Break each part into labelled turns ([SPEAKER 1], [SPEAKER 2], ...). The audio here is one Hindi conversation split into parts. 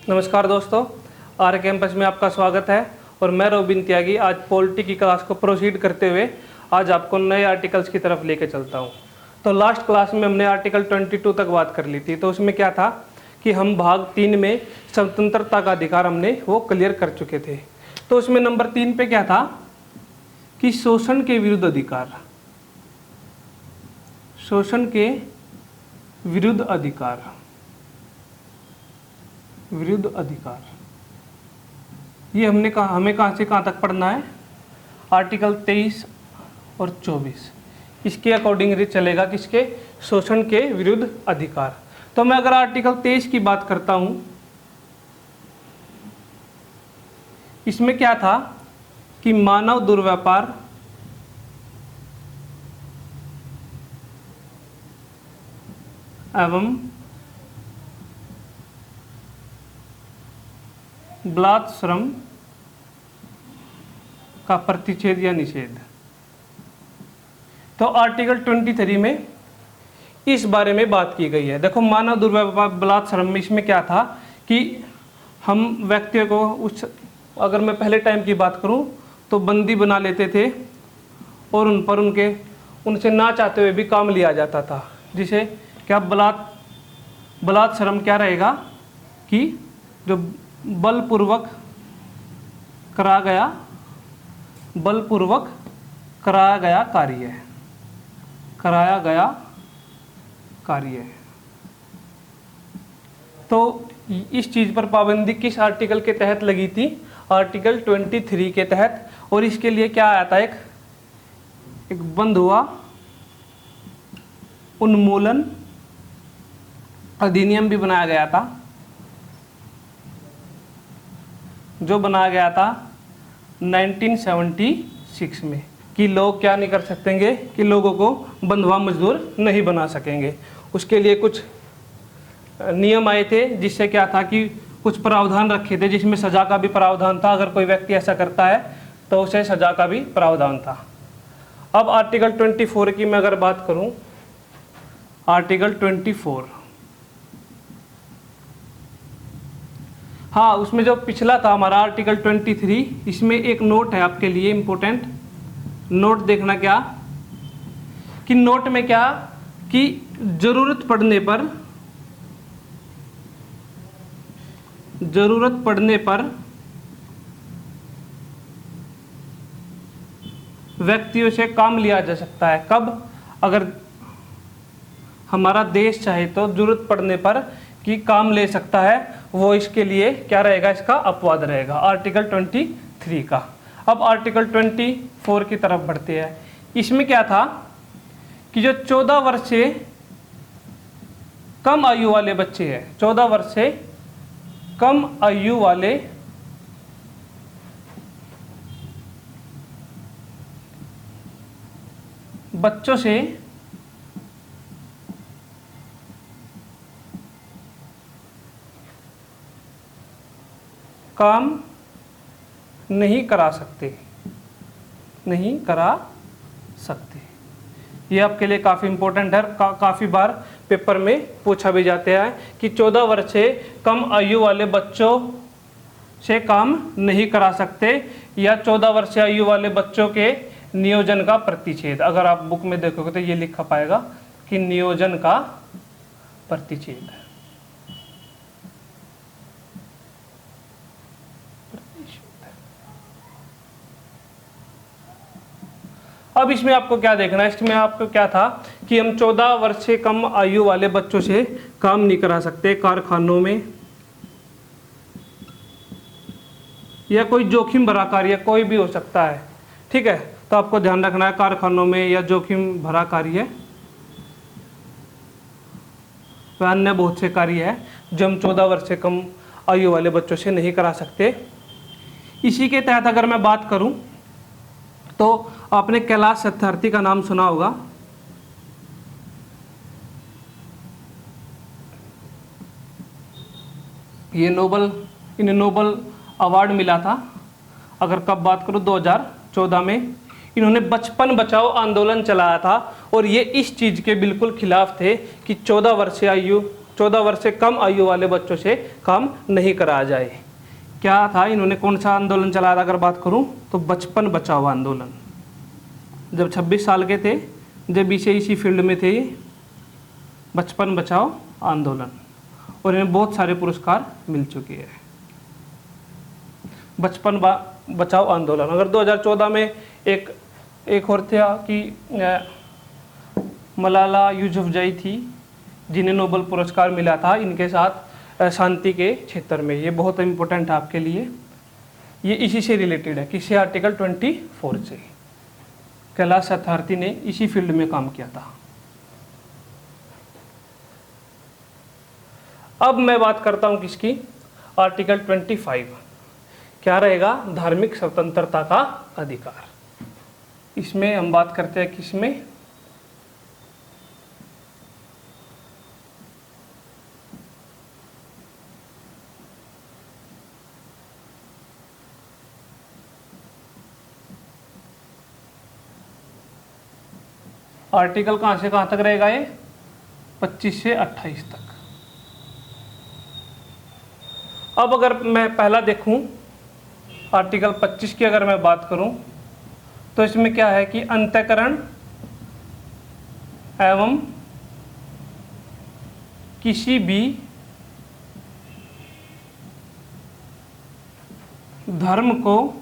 [SPEAKER 1] नमस्कार दोस्तों, आर कैंपस में आपका स्वागत है और मैं रोबिन त्यागी आज पॉलिटी की क्लास को प्रोसीड करते हुए आज आपको नए आर्टिकल्स की तरफ लेके चलता हूँ। तो लास्ट क्लास में हमने आर्टिकल 22 तक बात कर ली थी। तो उसमें क्या था कि हम भाग 3 में स्वतंत्रता का अधिकार हमने वो क्लियर कर चुके थे। तो उसमें नंबर 3 पे क्या था कि शोषण के विरुद्ध अधिकार, शोषण के विरुद्ध अधिकार, विरुद्ध अधिकार, ये हमें कहाँ से कहाँ तक पढ़ना है? आर्टिकल 23 और 24 इसके अकॉर्डिंग चलेगा किसके? शोषण के विरुद्ध अधिकार। तो मैं अगर आर्टिकल 23 की बात करता हूं, इसमें क्या था कि मानव दुर्व्यापार एवं बलात् श्रम का प्रतिषेध या निषेध। तो आर्टिकल 23 में इस बारे में बात की गई है। देखो, मानव दुर्व्यवहार बलात् श्रम में इसमें क्या था कि हम व्यक्तियों को अगर मैं पहले टाइम की बात करूं तो बंदी बना लेते थे और उन पर उनसे ना चाहते हुए भी काम लिया जाता था, जिसे क्या बलात् श्रम क्या रहेगा कि जो बलपूर्वक कराया गया कार्य है। तो इस चीज़ पर पाबंदी किस आर्टिकल के तहत लगी थी? आर्टिकल 23 के तहत। और इसके लिए क्या आया था? एक बंद हुआ उन्मूलन अधिनियम भी बनाया गया था, जो बनाया गया था 1976 में, कि लोग क्या नहीं कर सकेंगे कि लोगों को बंधुआ मजदूर नहीं बना सकेंगे। उसके लिए कुछ नियम आए थे, जिससे क्या था कि कुछ प्रावधान रखे थे, जिसमें सज़ा का भी प्रावधान था। अगर कोई व्यक्ति ऐसा करता है तो उसे सज़ा का भी प्रावधान था। अब आर्टिकल 24 की मैं अगर बात करूं, आर्टिकल 24, हाँ, उसमें जो पिछला था हमारा आर्टिकल 23, इसमें एक नोट है आपके लिए इम्पोर्टेंट नोट। देखना क्या कि नोट में क्या कि जरूरत पड़ने पर व्यक्तियों से काम लिया जा सकता है। कब? अगर हमारा देश चाहे तो जरूरत पड़ने पर कि काम ले सकता है, वो इसके लिए क्या रहेगा? इसका अपवाद रहेगा आर्टिकल 23 का। अब आर्टिकल 24 की तरफ बढ़ते हैं। इसमें क्या था कि जो 14 वर्ष से कम आयु वाले बच्चे हैं, 14 वर्ष से कम आयु वाले बच्चों से काम नहीं करा सकते। ये आपके लिए काफ़ी इम्पोर्टेंट है। काफ़ी बार पेपर में पूछा भी जाता है कि 14 वर्ष से कम आयु वाले बच्चों से काम नहीं करा सकते, या 14 वर्ष से आयु वाले बच्चों के नियोजन का प्रतिषेध। अगर आप बुक में देखोगे तो ये लिखा पाएगा कि नियोजन का प्रतिषेध। अब इसमें आपको क्या देखना है? इसमें आपको क्या था कि हम 14 वर्ष से कम आयु वाले बच्चों से काम नहीं करा सकते कारखानों में, या कोई जोखिम भरा कार्य कोई भी हो सकता है। ठीक है, तो आपको ध्यान रखना है कारखानों में या जोखिम भरा कार्य, वह अन्य बहुत से कार्य है जो हम 14 वर्ष से कम आयु वाले बच्चों से नहीं करा सकते। इसी के तहत अगर मैं बात करूं तो आपने कैलाश सत्यार्थी का नाम सुना होगा। इन्हें नोबल अवार्ड मिला था। अगर कब बात करूं 2014 में इन्होंने बचपन बचाओ आंदोलन चलाया था, और ये इस चीज़ के बिल्कुल खिलाफ थे कि 14 वर्ष से आयु 14 वर्ष से कम आयु वाले बच्चों से काम नहीं कराया जाए। क्या था, इन्होंने कौन सा आंदोलन चलाया था अगर बात करूं तो बचपन बचाओ आंदोलन। जब 26 साल के थे, जब इसी फील्ड में थे, बचपन बचाओ आंदोलन, और इन्हें बहुत सारे पुरस्कार मिल चुके हैं। बचपन बचाओ आंदोलन। अगर 2014 में एक और था कि मलाला यूसुफजई थी जिन्हें नोबेल पुरस्कार मिला था इनके साथ शांति के क्षेत्र में। ये बहुत इम्पोर्टेंट है आपके लिए, ये इसी से रिलेटेड है, किसी आर्टिकल 24 से। कैलाश सत्यार्थी ने इसी फील्ड में काम किया था। अब मैं बात करता हूं किसकी, आर्टिकल 25 क्या रहेगा, धार्मिक स्वतंत्रता का अधिकार। इसमें हम बात करते हैं किसमें, आर्टिकल कहां से कहां तक रहेगा ये, 25 से 28 तक। अब अगर मैं पहला देखूं आर्टिकल 25 की अगर मैं बात करूं तो इसमें क्या है कि अंतःकरण एवं किसी भी धर्म को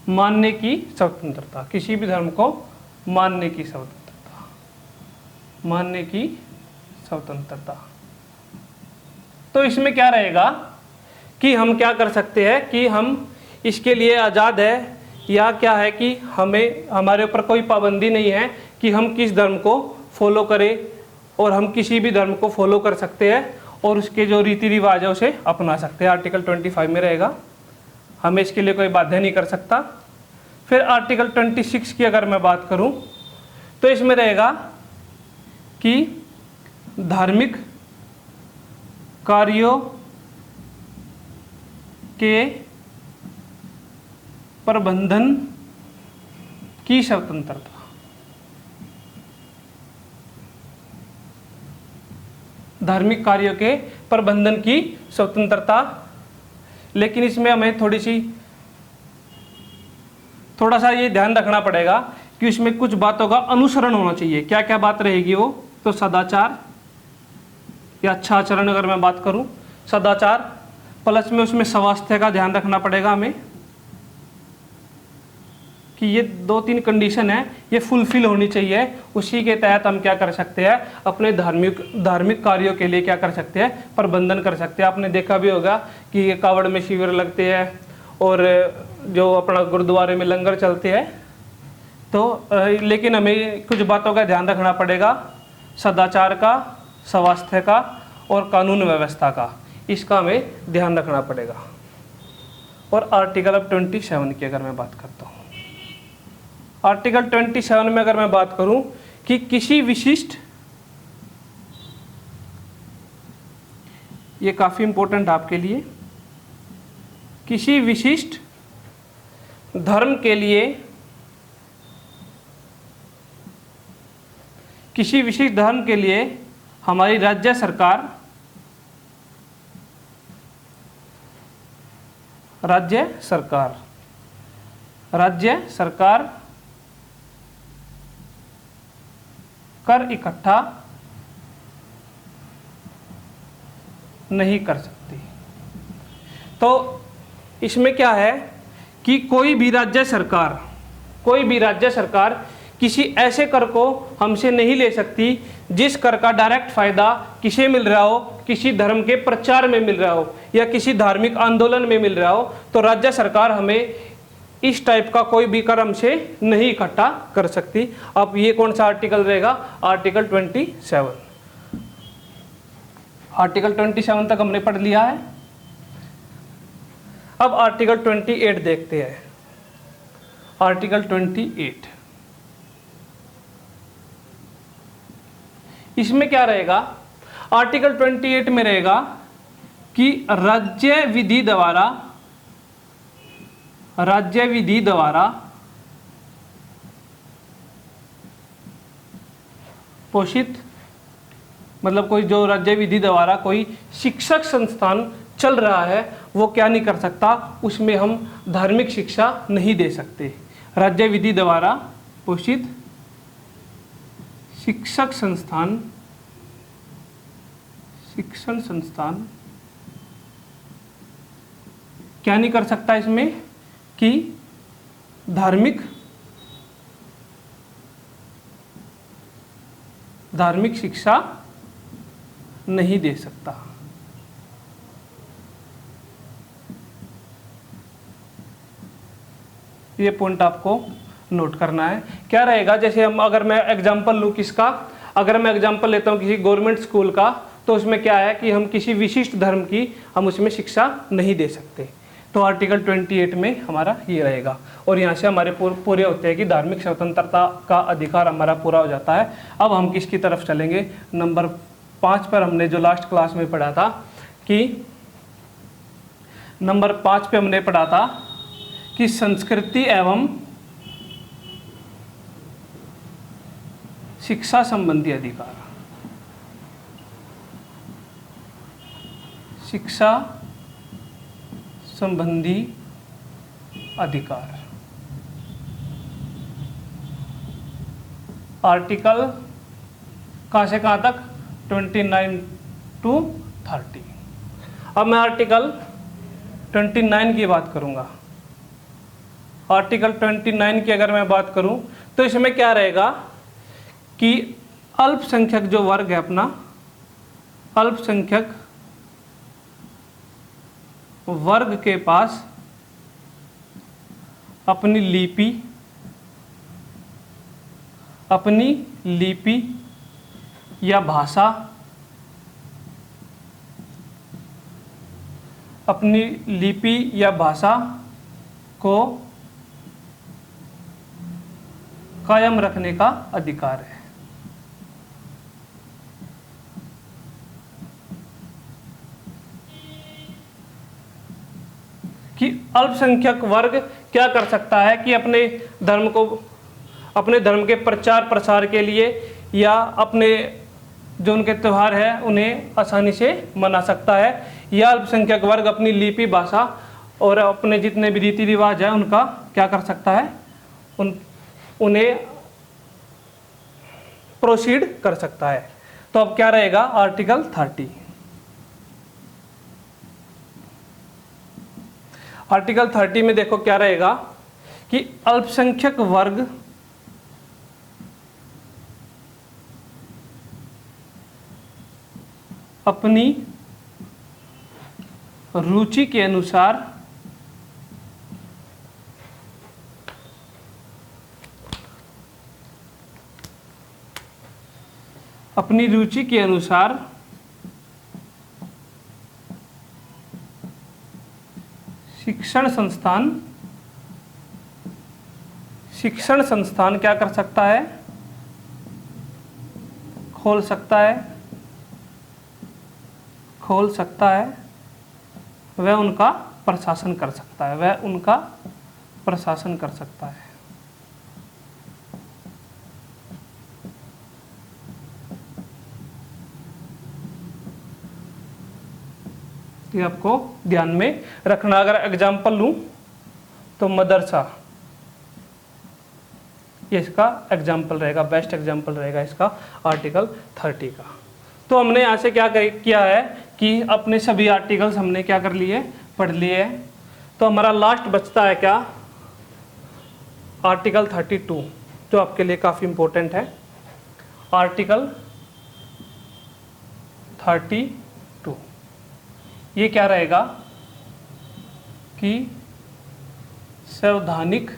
[SPEAKER 1] मानने की स्वतंत्रता, किसी भी धर्म को मानने की स्वतंत्रता, मानने की स्वतंत्रता। तो इसमें क्या रहेगा कि हम क्या कर सकते हैं कि हम इसके लिए आज़ाद है, या क्या है कि हमें, हमारे ऊपर कोई पाबंदी नहीं है कि हम किस धर्म को फॉलो करें, और हम किसी भी धर्म को फॉलो कर सकते हैं और उसके जो रीति रिवाज है उसे अपना सकते हैं। आर्टिकल 25 में रहेगा, हमें इसके लिए कोई बाध्य नहीं कर सकता। फिर आर्टिकल 26 की अगर मैं बात करूं तो इसमें रहेगा कि धार्मिक कार्यों के प्रबंधन की स्वतंत्रता। धार्मिक कार्यों के प्रबंधन की स्वतंत्रता, लेकिन इसमें हमें थोड़ा सा ये ध्यान रखना पड़ेगा कि इसमें कुछ बातों का अनुसरण होना चाहिए। क्या क्या बात रहेगी वो, तो सदाचार या अच्छा आचरण अगर मैं बात करूं, सदाचार प्लस में उसमें स्वास्थ्य का ध्यान रखना पड़ेगा हमें, कि ये 2-3 कंडीशन है ये फुलफिल होनी चाहिए। उसी के तहत हम क्या कर सकते हैं, अपने धार्मिक कार्यों के लिए क्या कर सकते हैं, प्रबंधन कर सकते हैं। आपने देखा भी होगा कि कावड़ में शिविर लगते हैं और जो अपना गुरुद्वारे में लंगर चलते हैं, तो लेकिन हमें कुछ बातों का ध्यान रखना पड़ेगा, सदाचार का, स्वास्थ्य का और कानून व्यवस्था का, इसका हमें ध्यान रखना पड़ेगा। और आर्टिकल 27 की अगर मैं बात करता हूँ, आर्टिकल 27 में अगर मैं बात करूं कि किसी विशिष्ट, ये काफ़ी इंपॉर्टेंट आपके लिए, किसी विशिष्ट धर्म के लिए, किसी विशिष्ट धर्म के लिए हमारी राज्य सरकार कर इकट्ठा नहीं कर सकती। तो इसमें क्या है कि कोई भी राज्य सरकार किसी ऐसे कर को हमसे नहीं ले सकती जिस कर का डायरेक्ट फायदा किसे मिल रहा हो, किसी धर्म के प्रचार में मिल रहा हो या किसी धार्मिक आंदोलन में मिल रहा हो। तो राज्य सरकार हमें इस टाइप का कोई भी कर हमसे नहीं इकट्ठा कर सकती। अब ये कौन सा आर्टिकल रहेगा, आर्टिकल 27। आर्टिकल 27 तक हमने पढ़ लिया है। अब आर्टिकल 28 देखते हैं। आर्टिकल 28, इसमें क्या रहेगा, आर्टिकल 28 में रहेगा कि राज्य विधि द्वारा पोषित मतलब कोई जो राज्य विधि द्वारा कोई शिक्षक संस्थान चल रहा है वो क्या नहीं कर सकता, उसमें हम धार्मिक शिक्षा नहीं दे सकते। राज्य विधि द्वारा पोषित शिक्षण संस्थान क्या नहीं कर सकता इसमें कि धार्मिक शिक्षा नहीं दे सकता। ये पॉइंट आपको नोट करना है। क्या रहेगा, जैसे हम अगर मैं एग्जांपल लूँ किसका, अगर मैं एग्जांपल लेता हूँ किसी गवर्नमेंट स्कूल का, तो उसमें क्या है कि हम किसी विशिष्ट धर्म की हम उसमें शिक्षा नहीं दे सकते। तो आर्टिकल 28 में हमारा ये रहेगा और यहाँ से हमारे पूरे होते हैं कि धार्मिक स्वतंत्रता का अधिकार हमारा पूरा हो जाता है। अब हम किसकी तरफ चलेंगे, नंबर 5 पर हमने जो लास्ट क्लास में पढ़ा था कि नंबर 5 पे हमने पढ़ा था कि संस्कृति एवं शिक्षा संबंधी अधिकार, शिक्षा संबंधी अधिकार, आर्टिकल कहाँ से कहाँ तक, 29 to 30। अब मैं आर्टिकल 29 की बात करूँगा। आर्टिकल 29 की अगर मैं बात करूँ तो इसमें क्या रहेगा कि अल्पसंख्यक जो वर्ग है अपना, अल्पसंख्यक वर्ग के पास अपनी लिपि या भाषा, अपनी लिपि या भाषा को कायम रखने का अधिकार है। कि अल्पसंख्यक वर्ग क्या कर सकता है कि अपने धर्म के प्रचार प्रसार के लिए या अपने जो उनके त्यौहार है उन्हें आसानी से मना सकता है, या अल्पसंख्यक वर्ग अपनी लिपि भाषा और अपने जितने भी रीति रिवाज है उनका क्या कर सकता है, उन्हें प्रोसीड कर सकता है। तो अब क्या रहेगा आर्टिकल 30। आर्टिकल 30 में देखो क्या रहेगा कि अल्पसंख्यक वर्ग अपनी रुचि के अनुसार शिक्षण संस्थान क्या कर सकता है, खोल सकता है, वह उनका प्रशासन कर सकता है। ये आपको ध्यान में रखना। अगर एग्जाम्पल लूं तो मदरसा, ये इसका एग्जाम्पल रहेगा, बेस्ट एग्जाम्पल रहेगा इसका आर्टिकल 30 का। तो हमने यहाँ से क्या किया है कि अपने सभी आर्टिकल्स हमने क्या कर लिए, पढ़ लिए। तो हमारा लास्ट बचता है क्या, आर्टिकल 32 जो आपके लिए काफ़ी इम्पोर्टेंट है। आर्टिकल 32 ये क्या रहेगा कि संवैधानिक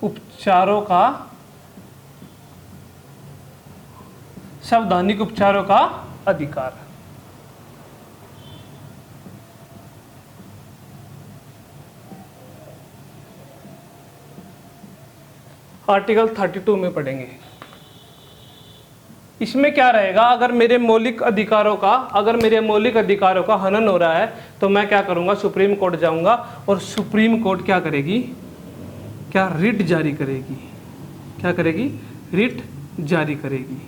[SPEAKER 1] उपचारों का अधिकार। आर्टिकल 32 में पढ़ेंगे। इसमें क्या रहेगा, अगर मेरे मौलिक अधिकारों का हनन हो रहा है तो मैं क्या करूंगा, सुप्रीम कोर्ट जाऊंगा और सुप्रीम कोर्ट क्या करेगी, क्या रिट जारी करेगी। क्या करेगी, रिट जारी करेगी,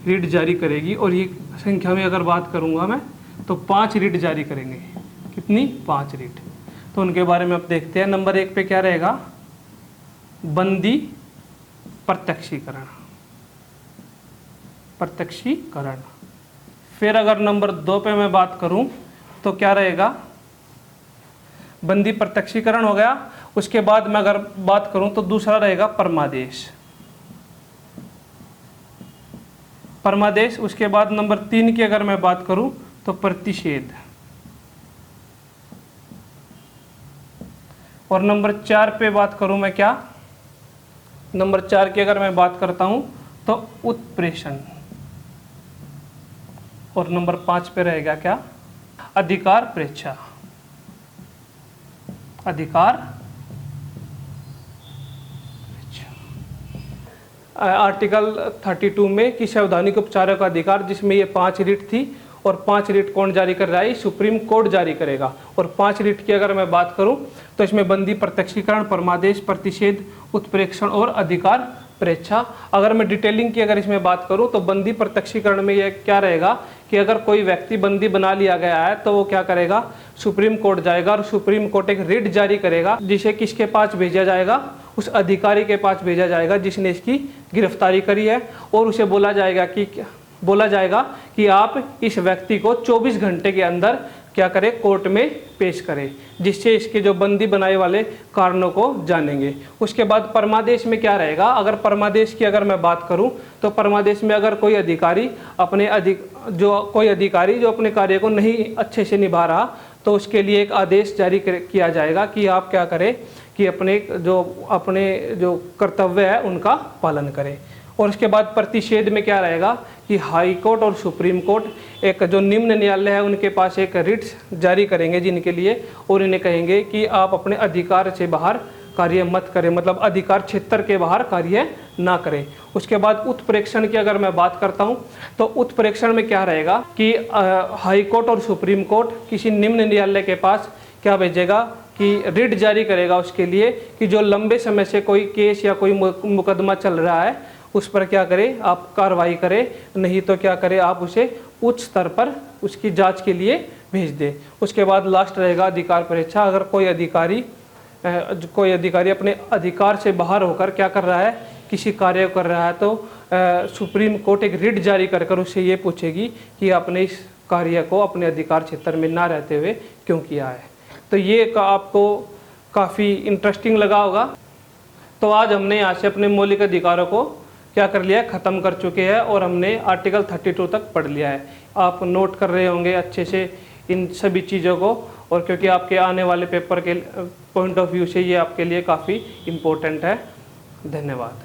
[SPEAKER 1] रिट जारी करेगी। और ये संख्या में अगर बात करूँगा मैं तो 5 रिट जारी करेंगे। कितनी, 5 रिट। तो उनके बारे में अब देखते हैं। नंबर 1 पे क्या रहेगा, बंदी प्रत्यक्षीकरण, प्रत्यक्षीकरण। फिर अगर नंबर 2 पे मैं बात करूं तो क्या रहेगा, बंदी प्रत्यक्षीकरण हो गया। उसके बाद मैं अगर बात करूं तो दूसरा रहेगा परमादेश, परमादेश। उसके बाद नंबर 3 की अगर मैं बात करूं तो प्रतिषेध। और नंबर 4 पे बात करूं मैं क्या, नंबर 4 की अगर मैं बात करता हूं तो उत्प्रेषण। और नंबर 5 पे रहेगा क्या, अधिकार प्रेक्षा, अधिकार प्रेक्षा। आर्टिकल 32 में कि संवैधानिक उपचारों का अधिकार, जिसमें ये 5 रिट थी। और 5 रिट कौन जारी कर रहा है, सुप्रीम कोर्ट जारी करेगा। और 5 रिट की अगर मैं बात करूं तो इसमें बंदी प्रत्यक्षीकरण, परमादेश, प्रतिषेध, उत्प्रेक्षण और अधिकार प्रेक्षा। अगर मैं डिटेलिंग की अगर इसमें बात करूं तो बंदी प्रत्यक्षीकरण में यह क्या रहेगा कि अगर कोई व्यक्ति बंदी बना लिया गया है तो वो क्या करेगा, सुप्रीम कोर्ट जाएगा और सुप्रीम कोर्ट एक रिट जारी करेगा, जिसे किसके पास भेजा जाएगा, उस अधिकारी के पास भेजा जाएगा जिसने इसकी गिरफ्तारी करी है। और उसे बोला जाएगा कि आप इस व्यक्ति को 24 घंटे के अंदर क्या करें, कोर्ट में पेश करें, जिससे इसके जो बंदी बनाए वाले कारणों को जानेंगे। उसके बाद परमादेश में क्या रहेगा, अगर परमादेश की अगर मैं बात करूं तो परमादेश में अगर कोई अधिकारी जो अपने कार्य को नहीं अच्छे से निभा रहा तो उसके लिए एक आदेश जारी किया जाएगा कि आप क्या करें कि अपने जो कर्तव्य है उनका पालन करें। और उसके बाद प्रतिषेध में क्या रहेगा कि हाई कोर्ट और सुप्रीम कोर्ट एक जो निम्न न्यायालय है उनके पास एक रिट जारी करेंगे जिनके लिए, और इन्हें कहेंगे कि आप अपने अधिकार से बाहर कार्य मत करें, मतलब अधिकार क्षेत्र के बाहर कार्य ना करें। उसके बाद उत्प्रेक्षण की अगर मैं बात करता हूं तो उत्प्रेक्षण में क्या रहेगा कि हाई कोर्ट और सुप्रीम कोर्ट किसी निम्न न्यायालय के पास क्या भेजेगा कि रिट जारी करेगा उसके लिए कि जो लंबे समय से कोई केस या कोई मुकदमा चल रहा है उस पर क्या करें, आप कार्रवाई करें, नहीं तो क्या करें, आप उसे उच्च स्तर पर उसकी जांच के लिए भेज दें। उसके बाद लास्ट रहेगा अधिकार परीक्षा। अगर कोई अधिकारी अपने अधिकार से बाहर होकर क्या कर रहा है, किसी कार्य कर रहा है तो सुप्रीम कोर्ट एक रिट जारी कर उससे ये पूछेगी कि आपने इस कार्य को अपने अधिकार क्षेत्र में ना रहते हुए क्यों किया है। तो ये आपको काफ़ी इंटरेस्टिंग लगा होगा। तो आज हमने यहाँ से अपने मौलिक अधिकारों को क्या कर लिया, ख़त्म कर चुके हैं और हमने आर्टिकल 32 तक पढ़ लिया है। आप नोट कर रहे होंगे अच्छे से इन सभी चीज़ों को, और क्योंकि आपके आने वाले पेपर के पॉइंट ऑफ व्यू से ये आपके लिए काफ़ी इम्पोर्टेंट है। धन्यवाद।